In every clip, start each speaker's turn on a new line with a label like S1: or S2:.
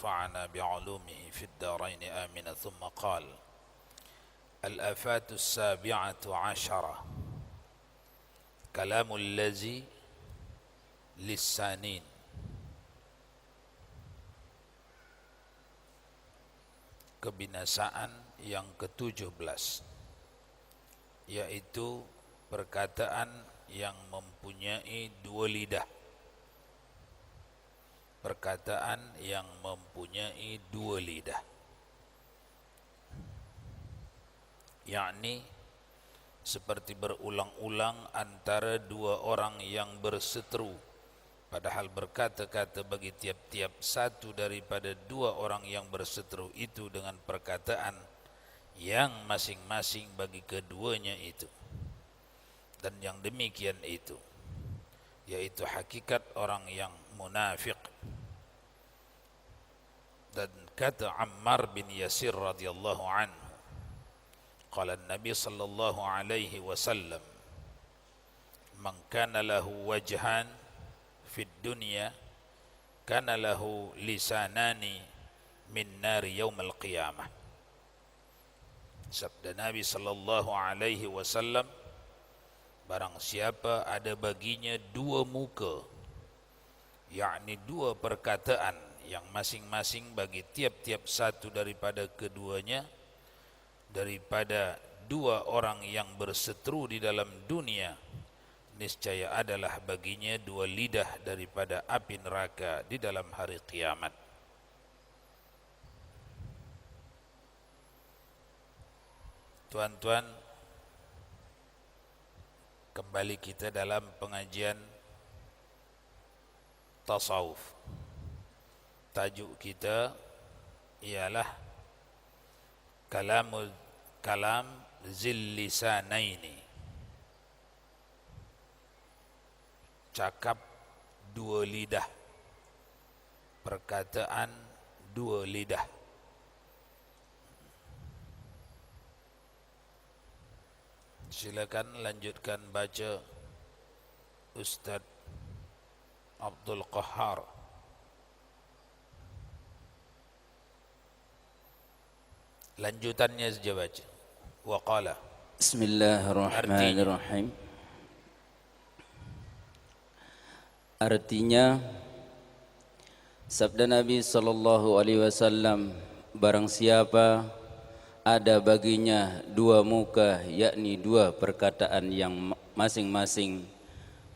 S1: ونفعنا بعلومه في الدارين آمين. ثم قال: الآفات السابعة عشرة كلام الذي للسانين. Kebinasaan yang ke-17, yaitu perkataan yang mempunyai dua lidah. Perkataan yang mempunyai dua lidah, yakni seperti berulang-ulang antara dua orang yang berseteru, padahal berkata-kata bagi tiap-tiap satu daripada dua orang yang berseteru itu dengan perkataan yang masing-masing bagi keduanya itu. Dan yang demikian itu, yaitu hakikat orang yang munafik. Dan kata Ammar bin Yasir radhiyallahu anhu, qala Nabi sallallahu alaihi wasallam, man kana lahu wajhan fid dunya kana lahu lisanani min nari yaumil qiyamah. Sabda Nabi sallallahu alaihi wasallam, barang siapa ada baginya dua muka, yakni dua perkataan yang masing-masing bagi tiap-tiap satu daripada keduanya, daripada dua orang yang berseteru di dalam dunia, niscaya adalah baginya dua lidah daripada api neraka di dalam hari kiamat. Tuan-tuan, kembali kita dalam pengajian tasawuf. Tajuk kita ialah kalam zil lisanaini, cakap dua lidah, perkataan dua lidah. Silakan lanjutkan baca, Ustaz Abdul Qahar. Lanjutannya saja baca. Wa qala.
S2: Bismillahirrahmanirrahim. Artinya, sabda Nabi sallallahu alaihi wasallam, barang siapa ada baginya dua muka, yakni dua perkataan yang masing-masing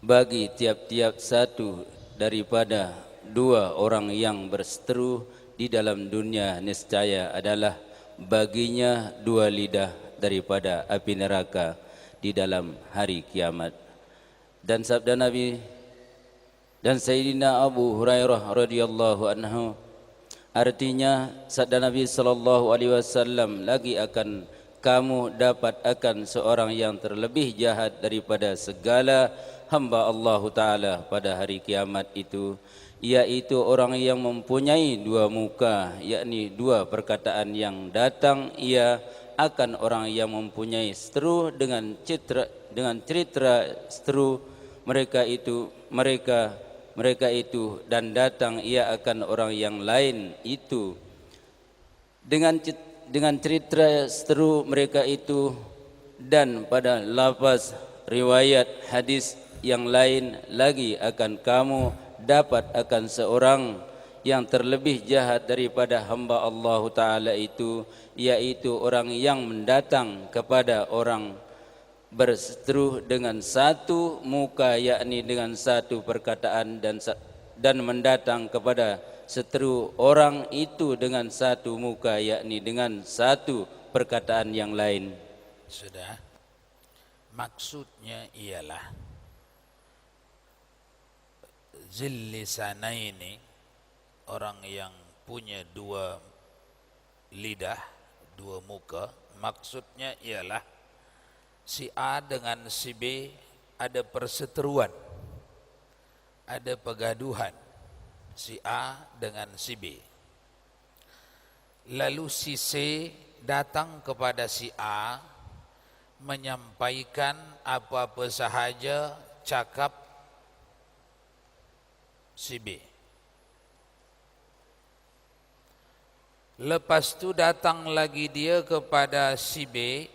S2: bagi tiap-tiap satu daripada dua orang yang berseteru di dalam dunia, niscaya adalah baginya dua lidah daripada api neraka di dalam hari kiamat. Dan sabda Nabi dan Sayyidina Abu Hurairah radhiyallahu anhu, artinya sabda Nabi sallallahu alaihi wasallam lagi akan kamu dapat akan seorang yang terlebih jahat daripada segala hamba Allah Ta'ala pada hari kiamat itu, yaitu orang yang mempunyai dua muka, yakni dua perkataan yang datang ia akan orang yang mempunyai seteru dengan cerita seteru mereka itu dan datang ia akan orang yang lain itu dengan cerita seteru mereka itu. Dan pada lafaz riwayat hadis yang lain lagi akan kamu dapat akan seorang yang terlebih jahat daripada hamba Allah Ta'ala itu, yaitu orang yang mendatang kepada orang berseteru dengan satu muka, yakni dengan satu perkataan, dan mendatang kepada seteru orang itu dengan satu muka, yakni dengan satu perkataan yang lain.
S1: Sudah. Maksudnya ialah zil lisanaini, orang yang punya dua lidah, dua muka. Maksudnya ialah si A dengan si B ada perseteruan, ada pegaduhan, si A dengan si B. Lalu si C datang kepada si A menyampaikan apa-apa sahaja cakap si B. Lepas tu datang lagi dia kepada si B,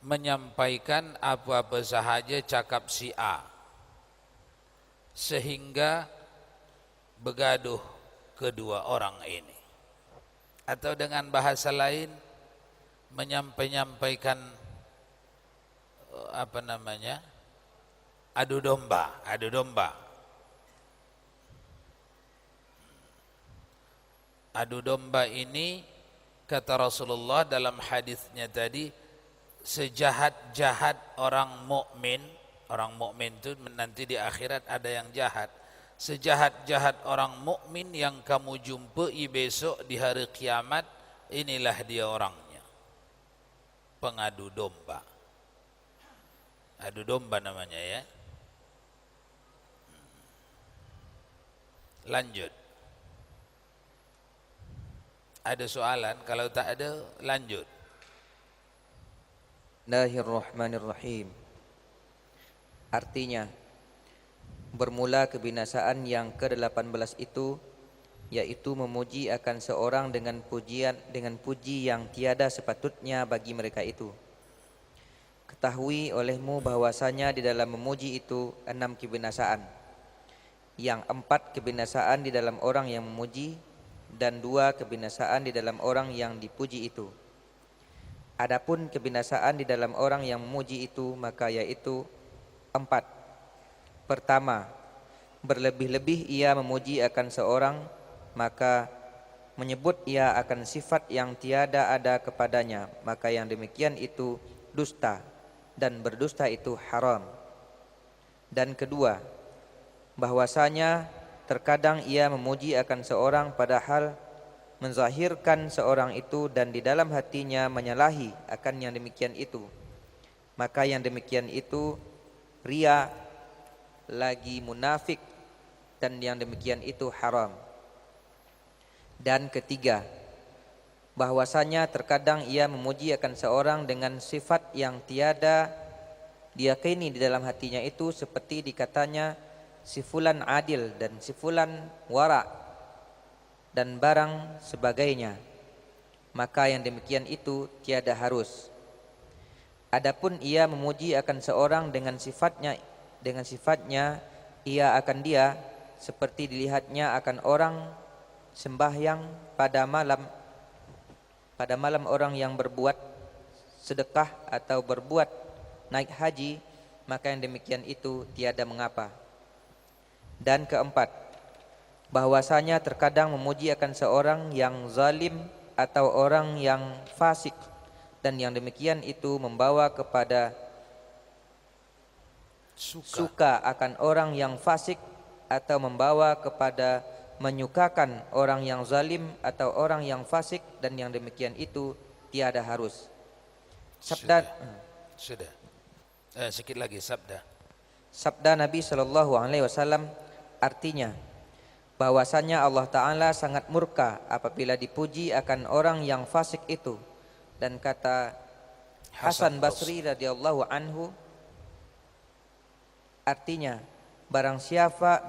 S1: menyampaikan apa-apa sahaja cakap si A, sehingga bergaduh kedua orang ini. Atau dengan bahasa lain, menyampaikan adu domba. Adu domba ini, kata Rasulullah dalam hadisnya tadi, sejahat-jahat orang mukmin itu nanti di akhirat ada yang jahat. Sejahat-jahat orang mukmin yang kamu jumpai besok di hari kiamat, inilah dia orangnya. Pengadu domba. Adu domba namanya ya. Lanjut. Ada soalan? Kalau tak ada, lanjut.
S3: Bismillahirrahmanirrahim. Artinya, bermula kebinasaan yang ke-18 itu, yaitu memuji akan seorang dengan puji yang tiada sepatutnya bagi mereka itu. Ketahui olehmu bahwasanya di dalam memuji itu 6 kebinasaan. Yang 4 kebinasaan di dalam orang yang memuji, dan 2 kebinasaan di dalam orang yang dipuji itu. Adapun kebinasaan di dalam orang yang memuji itu, maka yaitu 4. Pertama, berlebih-lebih ia memuji akan seorang, maka menyebut ia akan sifat yang tiada ada kepadanya, maka yang demikian itu dusta, dan berdusta itu haram. Dan kedua, bahwasanya terkadang ia memuji akan seorang padahal menzahirkan seorang itu dan di dalam hatinya menyalahi akan yang demikian itu, maka yang demikian itu ria, lagi munafik, dan yang demikian itu haram. Dan ketiga, bahwasanya terkadang ia memuji akan seorang dengan sifat yang tiada diyakini di dalam hatinya itu, seperti dikatanya si fulan adil dan si fulan wara dan barang sebagainya, maka yang demikian itu tiada harus. Adapun ia memuji akan seorang dengan sifatnya ia akan dia, seperti dilihatnya akan orang sembahyang pada malam orang yang berbuat sedekah atau berbuat naik haji, maka yang demikian itu tiada mengapa. Dan keempat, bahwasanya terkadang memuji akan seorang yang zalim atau orang yang fasik, dan yang demikian itu membawa kepada suka akan orang yang fasik, atau membawa kepada menyukakan orang yang zalim atau orang yang fasik, dan yang demikian itu tiada harus. Sabda
S1: Sikit lagi
S3: Sabda Nabi SAW artinya bahwasanya Allah Ta'ala sangat murka apabila dipuji akan orang yang fasik itu. Dan kata Hasan Basri radhiyallahu anhu, artinya barang siapa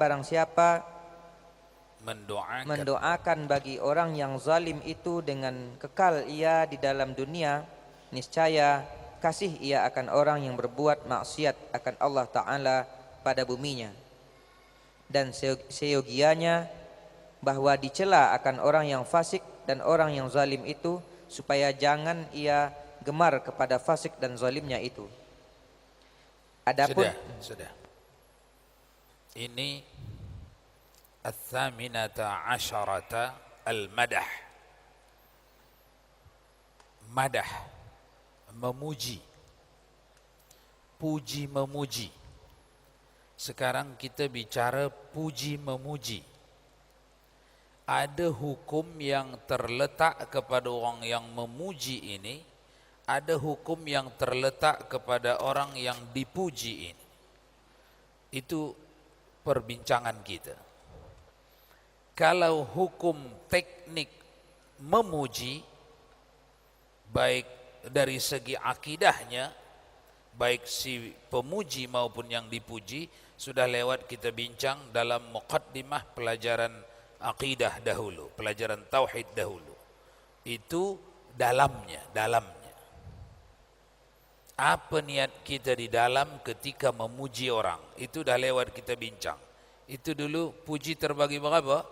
S3: mendoakan bagi orang yang zalim itu dengan kekal ia di dalam dunia, niscaya kasih ia akan orang yang berbuat maksiat akan Allah Ta'ala pada buminya. Dan seyogianya bahwa dicela akan orang yang fasik dan orang yang zalim itu, supaya jangan ia gemar kepada fasik dan zalimnya itu. Adapun
S1: sudah. Ini Al-Thaminata Asharata Al-Madah. Madah, memuji, puji memuji. Sekarang kita bicara puji memuji. Ada hukum yang terletak kepada orang yang memuji ini, ada hukum yang terletak kepada orang yang dipuji ini. Itu perbincangan kita. Kalau hukum teknik memuji, baik dari segi akidahnya, baik si pemuji maupun yang dipuji, sudah lewat kita bincang dalam muqaddimah pelajaran akidah dahulu, pelajaran tauhid dahulu. Itu dalamnya. Apa niat kita di dalam ketika memuji orang? Itu dah lewat kita bincang. Itu dulu puji terbagi berapa?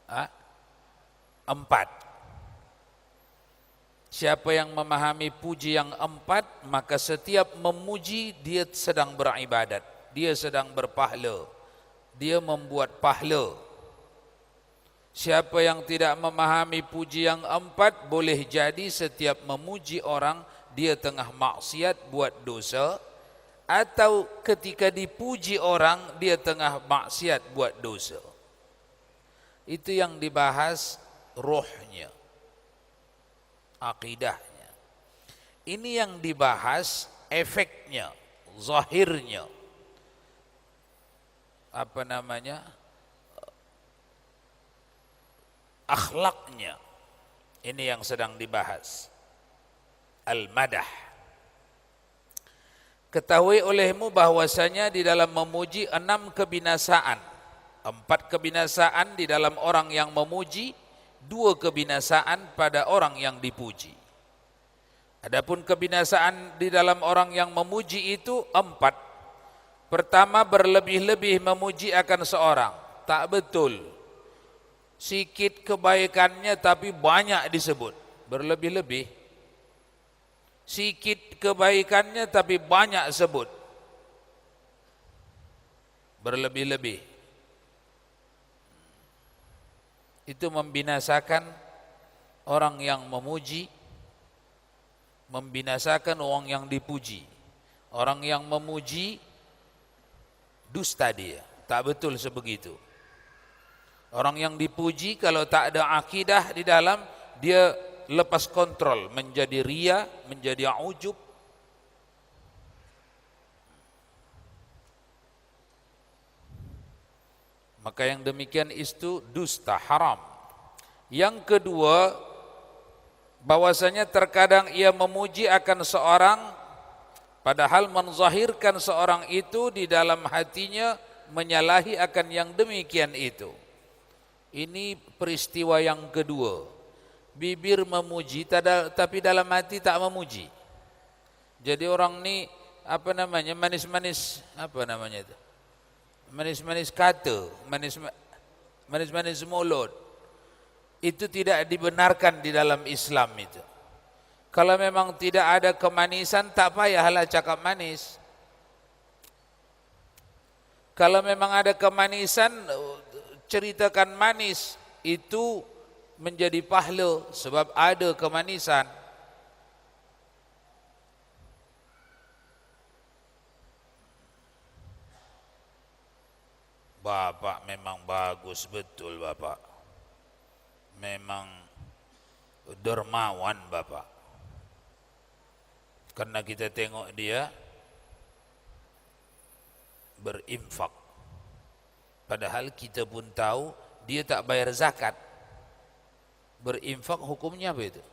S1: 4. Siapa yang memahami puji yang 4, maka setiap memuji dia sedang beribadat, dia sedang berpahala, dia membuat pahala. Siapa yang tidak memahami puji yang 4, boleh jadi setiap memuji orang dia tengah maksiat, buat dosa, atau ketika dipuji orang dia tengah maksiat, buat dosa. Itu yang dibahas rohnya, akidahnya. Ini yang dibahas efeknya, zahirnya. Apa namanya? Akhlaknya. Ini yang sedang dibahas. Al-madah. Ketahui olehmu bahwasanya di dalam memuji 6 kebinasaan. 4 kebinasaan di dalam orang yang memuji, 2 kebinasaan pada orang yang dipuji. Adapun kebinasaan di dalam orang yang memuji itu 4. Pertama, berlebih-lebih memuji akan seorang. Tak betul. Sikit kebaikannya tapi banyak disebut. Berlebih-lebih. Sikit kebaikannya tapi banyak sebut. Berlebih-lebih. Itu membinasakan orang yang memuji, membinasakan orang yang dipuji. Orang yang memuji dusta dia, tak betul sebegitu. Orang yang dipuji kalau tak ada akidah di dalam, dia lepas kontrol, menjadi ria, menjadi ujub. Maka yang demikian itu dusta, haram. Yang kedua, bahwasanya terkadang ia memuji akan seorang, padahal menzahirkan seorang itu di dalam hatinya menyalahi akan yang demikian itu. Ini peristiwa yang kedua. Bibir memuji tapi dalam hati tak memuji. Jadi orang ni apa namanya, manis-manis, apa namanya itu? Manis-manis kata, manis-manis mulut. Itu tidak dibenarkan di dalam Islam itu. Kalau memang tidak ada kemanisan, tak payahlah cakap manis. Kalau memang ada kemanisan, ceritakan manis, itu menjadi pahala sebab ada kemanisan. Bapak memang bagus betul Bapak. Memang dermawan Bapak. Karena kita tengok dia berinfak. Padahal kita pun tahu dia tak bayar zakat. Berinfak hukumnya apa itu?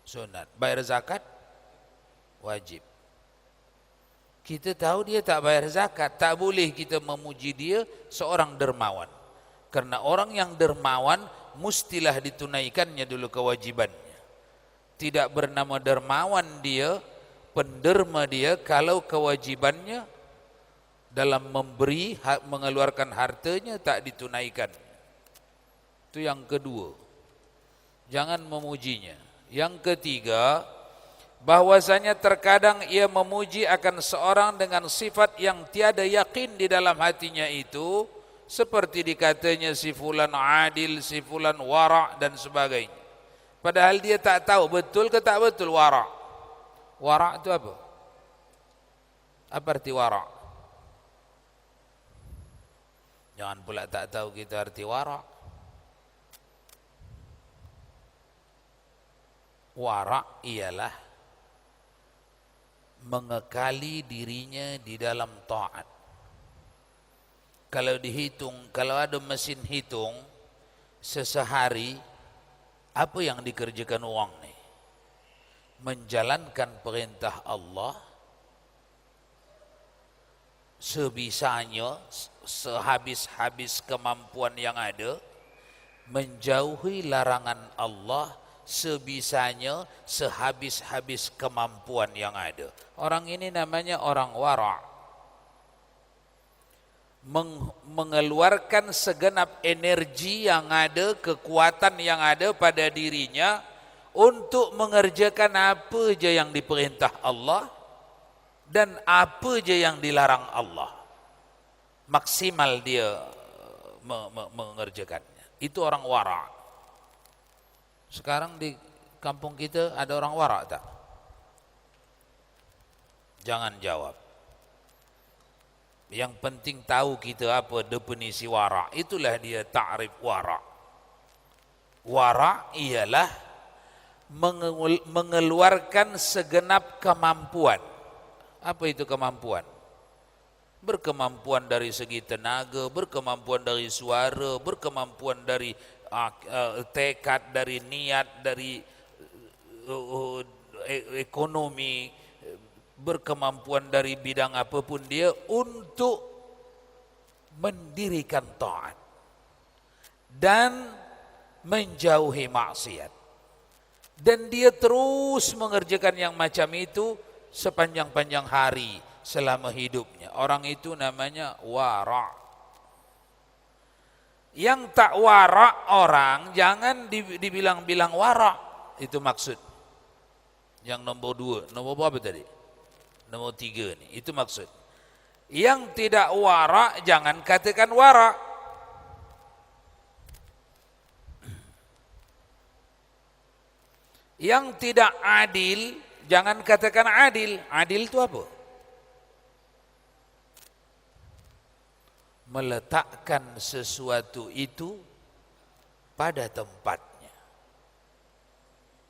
S1: Sunat. Bayar zakat wajib. Kita tahu dia tak bayar zakat, tak boleh kita memuji dia seorang dermawan. Karena orang yang dermawan mustilah ditunaikannya dulu kewajibannya. Tidak bernama dermawan dia, penderma dia kalau kewajibannya dalam memberi, mengeluarkan hartanya tak ditunaikan. Itu yang kedua. Jangan memujinya. Yang ketiga, bahwasanya terkadang ia memuji akan seorang dengan sifat yang tiada yakin di dalam hatinya itu, seperti dikatanya si fulan adil, si fulan wara' dan sebagainya. Padahal dia tak tahu betul ke tak betul wara'. Wara' itu apa? Apa arti wara'? Jangan pula tak tahu kita arti wara'. Wara' ialah mengekali dirinya di dalam taat. Kalau dihitung, kalau ada mesin hitung, sesehari apa yang dikerjakan orang ni? Menjalankan perintah Allah sebisanya, sehabis-habis kemampuan yang ada, menjauhi larangan Allah sebisanya, sehabis-habis kemampuan yang ada. Orang ini namanya orang wara'. Mengeluarkan segenap energi yang ada, kekuatan yang ada pada dirinya untuk mengerjakan apa je yang diperintah Allah dan apa je yang dilarang Allah. Maksimal dia mengerjakannya. Itu orang wara'. Sekarang di kampung kita ada orang wara' tak? Jangan jawab. Yang penting tahu kita apa definisi wara'. Itulah dia ta'rif wara'. Wara' ialah mengeluarkan segenap kemampuan. Apa itu kemampuan? Berkemampuan dari segi tenaga, berkemampuan dari suara, berkemampuan dari tekad, dari niat, dari ekonomi, berkemampuan dari bidang apapun dia untuk mendirikan taat dan menjauhi maksiat. Dan dia terus mengerjakan yang macam itu sepanjang-panjang hari selama hidupnya. Orang itu namanya wara'. Yang tak wara' orang jangan dibilang-bilang wara'. Itu maksud. Yang nombor 2, nombor berapa tadi? Nomor 3 nih, itu maksud. Yang tidak wara' jangan katakan wara'. Yang tidak adil jangan katakan adil. Adil itu apa? Meletakkan sesuatu itu pada tempatnya.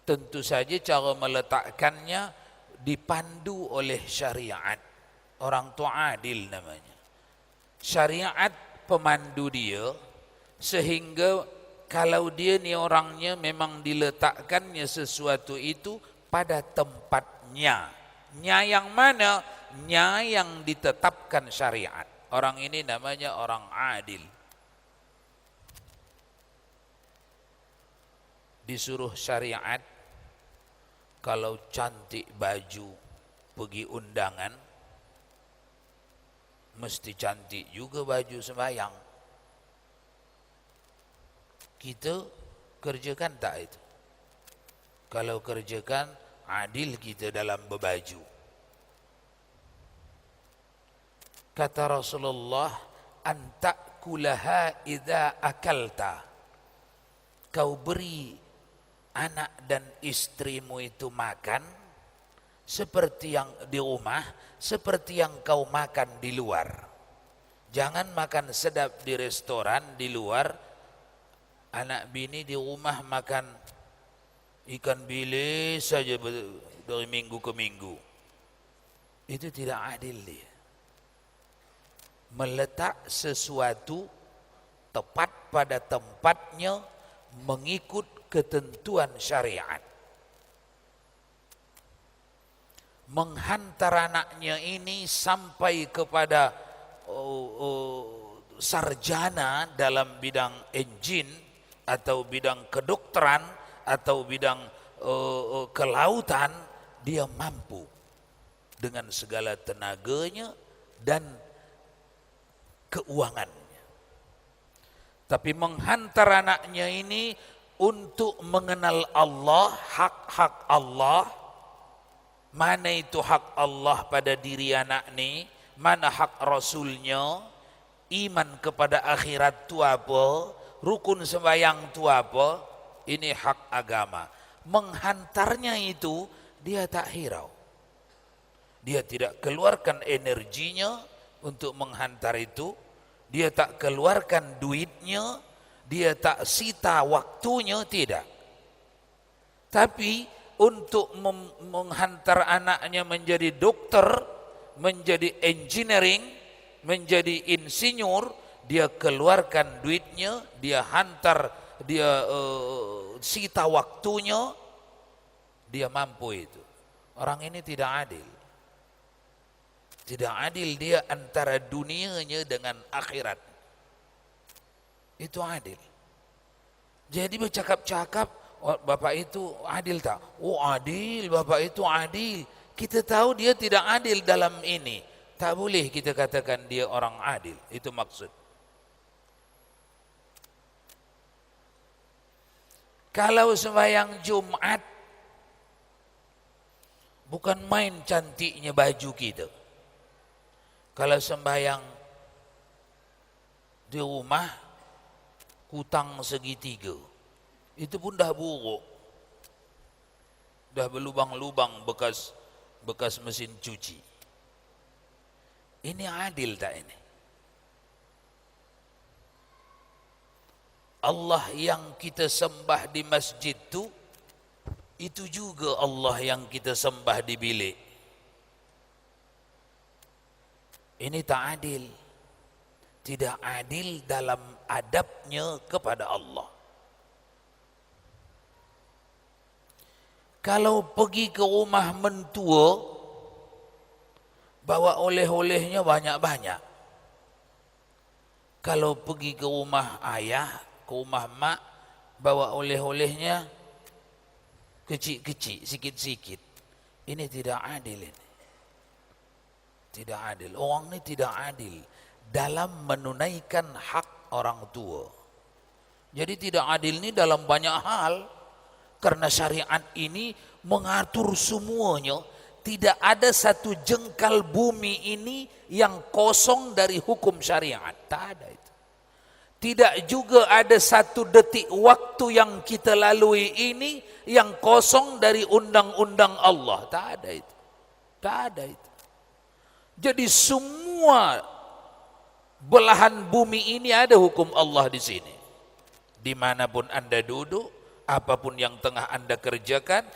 S1: Tentu saja cara meletakkannya dipandu oleh syariat. Orang tua adil namanya. Syariat pemandu dia sehingga kalau dia ni orangnya memang diletakkannya sesuatu itu pada tempatnya. Nya yang mana? Nya yang ditetapkan syariat. Orang ini namanya orang adil. Disuruh syariat kalau cantik baju pergi undangan, mesti cantik juga baju sembahyang. Kita kerjakan tak itu? Kalau kerjakan, adil kita dalam berbaju. Kata Rasulullah, antakulaha idza akalta. Kau beri anak dan istrimu itu makan seperti yang di rumah, seperti yang kau makan di luar. Jangan makan sedap di restoran di luar, anak bini di rumah makan ikan bilis saja dari minggu ke minggu. Itu tidak adil dia. Meletak sesuatu tepat pada tempatnya mengikut ketentuan syariat. Menghantar anaknya ini sampai kepada sarjana dalam bidang enjin atau bidang kedokteran atau bidang kelautan, dia mampu dengan segala tenaganya dan keuangannya. Tapi menghantar anaknya ini untuk mengenal Allah, hak-hak Allah. Mana itu hak Allah pada diri anak ni, mana hak Rasulnya, iman kepada akhirat tu apa, rukun sembahyang tu apa, ini hak agama. Menghantarnya itu dia tak hirau. Dia tidak keluarkan energinya untuk menghantar itu, dia tak keluarkan duitnya, dia tak sita waktunya, tidak. Tapi untuk menghantar anaknya menjadi dokter, menjadi engineering, menjadi insinyur, dia keluarkan duitnya, dia hantar, dia sita waktunya, dia mampu itu. Orang ini tidak adil. Tidak adil dia antara dunianya dengan akhirat. Itu adil. Jadi bercakap-cakap, oh, bapak itu adil tak? Oh adil, bapak itu adil. Kita tahu dia tidak adil dalam ini. Tak boleh kita katakan dia orang adil. Itu maksud. Kalau sembahyang Jumat, bukan main cantiknya baju kita. Kalau sembahyang di rumah, kutang segitiga, itu pun dah buruk, dah berlubang-lubang bekas mesin cuci. Ini adil tak ini? Allah yang kita sembah di masjid itu juga Allah yang kita sembah di bilik. Ini tak adil. Tidak adil dalam adabnya kepada Allah. Kalau pergi ke rumah mentua, bawa oleh-olehnya banyak-banyak. Kalau pergi ke rumah ayah, ke rumah mak, bawa oleh-olehnya kecil-kecil, sikit-sikit. Ini tidak adil ini. Tidak adil. Orang ini tidak adil dalam menunaikan hak orang tua. Jadi tidak adil ini dalam banyak hal, karena syariat ini mengatur semuanya. Tidak ada satu jengkal bumi ini yang kosong dari hukum syariat. Tak ada itu. Tidak juga ada satu detik waktu yang kita lalui ini yang kosong dari undang-undang Allah. Tak ada itu. Tak ada itu. Jadi semua belahan bumi ini ada hukum Allah di sini. Dimanapun Anda duduk, apapun yang tengah Anda kerjakan,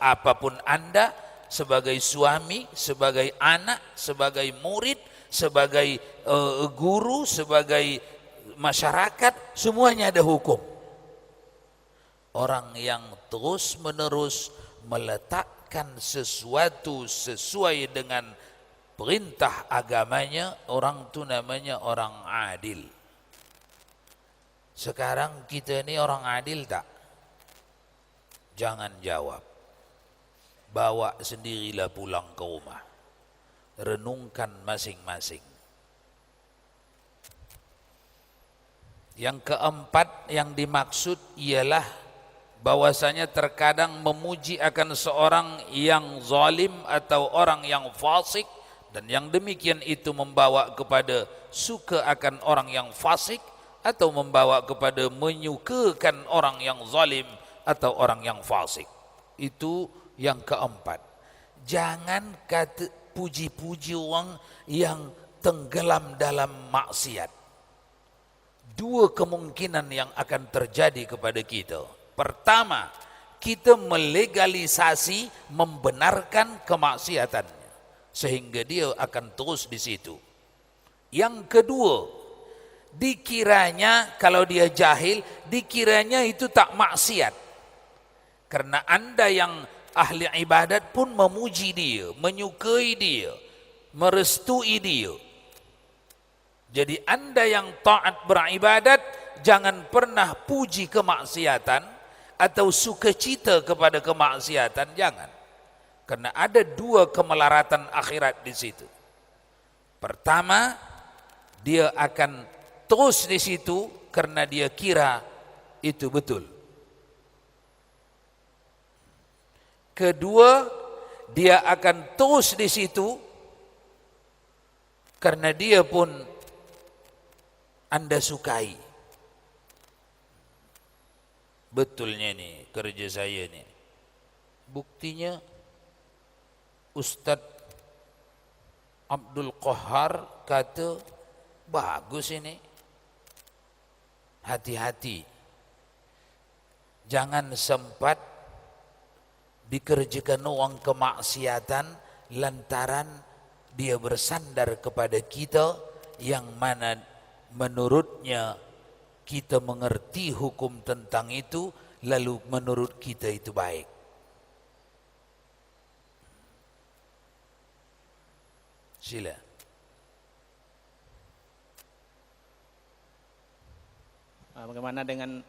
S1: apapun Anda, sebagai suami, sebagai anak, sebagai murid, sebagai guru, sebagai masyarakat, semuanya ada hukum. Orang yang terus menerus meletakkan sesuatu sesuai dengan perintah agamanya, orang itu namanya orang adil. Sekarang kita ini orang adil tak? Jangan jawab. Bawa sendirilah pulang ke rumah. Renungkan masing-masing. Yang keempat yang dimaksud ialah bahwasanya terkadang memuji akan seorang yang zalim atau orang yang fasik, dan yang demikian itu membawa kepada suka akan orang yang fasik, atau membawa kepada menyukakan orang yang zalim atau orang yang fasik. Itu yang keempat. Jangan kata puji-puji orang yang tenggelam dalam maksiat. Dua kemungkinan yang akan terjadi kepada kita. Pertama, kita melegalisasi, membenarkan kemaksiatannya, sehingga dia akan terus di situ. Yang kedua, dikiranya kalau dia jahil, dikiranya itu tak maksiat. Karena Anda yang ahli ibadat pun memuji dia, menyukai dia, merestui dia. Jadi Anda yang taat beribadat, jangan pernah puji kemaksiatan atau sukacita kepada kemaksiatan, jangan. Karena ada dua kemelaratan akhirat di situ. Pertama, dia akan terus di situ karena dia kira itu betul. Kedua, dia akan terus di situ karena dia pun Anda sukai. Betulnya nih kerja saya nih. Buktinya Ustadz Abdul Qahar kata bagus ini. Hati-hati. Jangan sempat dikerjakan orang kemaksiatan lantaran dia bersandar kepada kita yang mana menurutnya kita mengerti hukum tentang itu, lalu menurut kita itu baik. Sila.
S4: Bagaimana dengan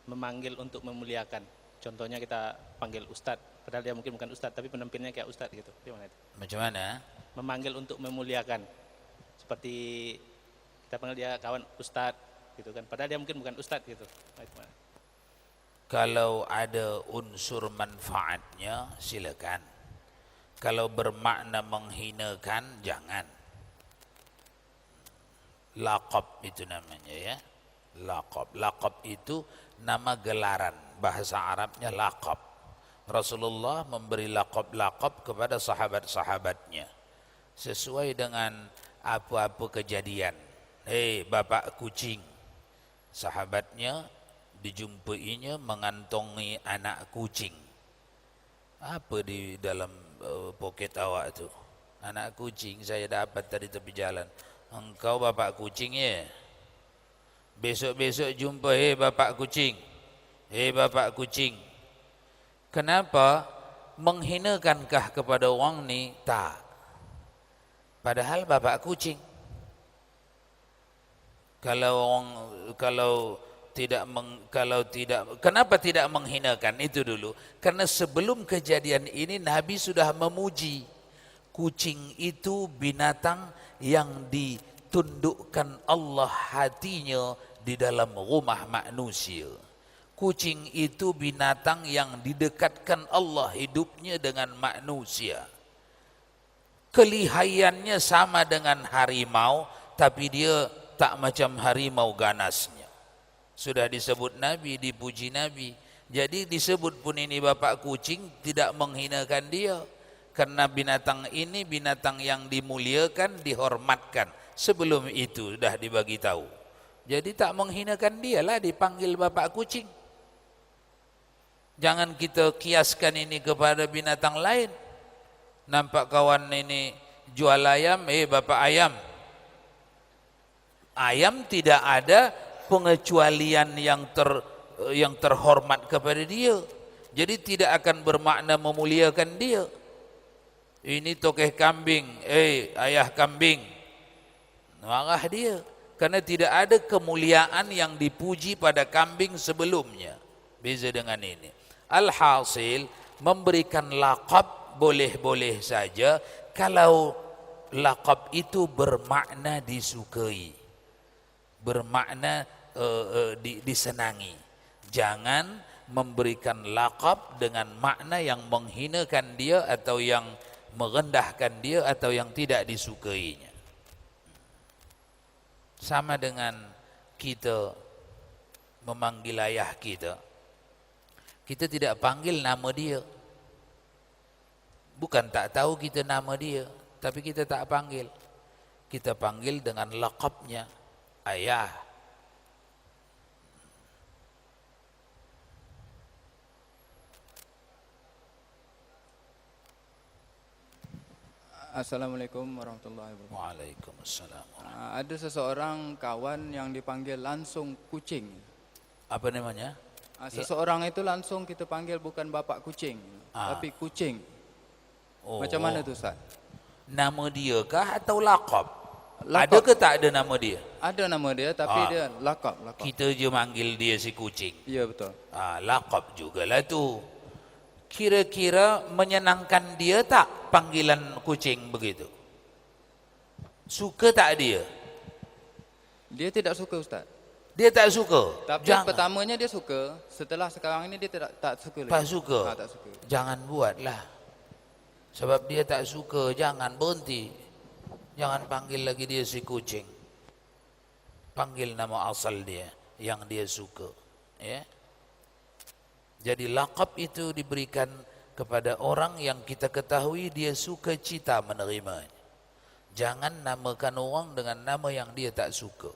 S4: memanggil untuk memuliakan. Contohnya kita panggil Ustadz, padahal dia mungkin bukan Ustadz, tapi penampilnya kayak Ustadz gitu. Gimana itu?
S1: Macam mana?
S4: Memanggil untuk memuliakan. Seperti kita panggil dia kawan Ustadz gitu kan, padahal dia mungkin bukan Ustadz gitu.
S1: Kalau ada unsur manfaatnya silakan. Kalau bermakna menghinakan jangan. Laqab itu namanya ya. Laqab. Laqab itu nama gelaran. Bahasa Arabnya laqab. Rasulullah memberi laqab-laqab kepada sahabat-sahabatnya sesuai dengan apa-apa kejadian. Hei bapak kucing. Sahabatnya dijumpainya mengantongi anak kucing. Apa di dalam poket awak tu? Anak kucing saya dapat tadi tepi jalan. Engkau bapak kucing ya? Besok-besok jumpa, hei bapak kucing. Hei bapak kucing. Kenapa? Menghinakankah kepada orang ni? Tak. Padahal bapak kucing. Kalau tidak, kenapa tidak menghinakan itu dulu? Karena sebelum kejadian ini Nabi sudah memuji kucing itu binatang yang ditundukkan Allah hatinya di dalam rumah manusia. Kucing itu binatang yang didekatkan Allah hidupnya dengan manusia. Kelihayannya sama dengan harimau, tapi dia tak macam harimau ganasnya. Sudah disebut Nabi, dipuji Nabi. Jadi disebut pun ini bapak kucing, tidak menghinakan dia. Karena binatang ini binatang yang dimuliakan, dihormatkan. Sebelum itu sudah dibagi tahu. Jadi tak menghinakan dia lah dipanggil bapak kucing. Jangan kita kiaskan ini kepada binatang lain. Nampak kawan ini jual ayam, bapak ayam. Ayam tidak ada pengecualian yang terhormat kepada dia. Jadi tidak akan bermakna memuliakan dia. Ini tokeh kambing, ayah kambing. Marah dia. Karena tidak ada kemuliaan yang dipuji pada kambing sebelumnya. Beza dengan ini. Alhasil, memberikan laqab boleh-boleh saja kalau laqab itu bermakna disukai. Bermakna disenangi. Jangan memberikan laqab dengan makna yang menghinakan dia atau yang merendahkan dia atau yang tidak disukainya. Sama dengan kita memanggil ayah kita. Kita tidak panggil nama dia. Bukan tak tahu kita nama dia, tapi kita tak panggil. Kita panggil dengan laqabnya, ayah.
S5: Assalamualaikum warahmatullahi wabarakatuh.
S1: Waalaikumsalam.
S5: Ada seseorang kawan yang dipanggil langsung kucing.
S1: Apa namanya?
S5: Seseorang itu langsung kita panggil bukan bapak kucing, tapi kucing.
S1: Oh.
S5: Macam mana tu Ustaz?
S1: Nama dia kah atau laqab? Ada ke tak ada nama dia?
S5: Ada nama dia tapi dia laqab.
S1: Kita je manggil dia si kucing.
S5: Ya betul.
S1: Laqab jugalah tu. Kira-kira menyenangkan dia tak panggilan kucing begitu? Suka tak dia?
S5: Dia tidak suka Ustaz.
S1: Dia tak suka?
S5: Tapi pertamanya dia suka, setelah sekarang ini dia tak suka lagi.
S1: Tak suka?
S5: Tak suka.
S1: Jangan buatlah. Sebab dia tak suka, jangan berhenti. Jangan panggil lagi dia si kucing. Panggil nama asal dia yang dia suka. Ya. Jadi laqab itu diberikan kepada orang yang kita ketahui dia suka cita menerimanya. Jangan namakan orang dengan nama yang dia tak suka.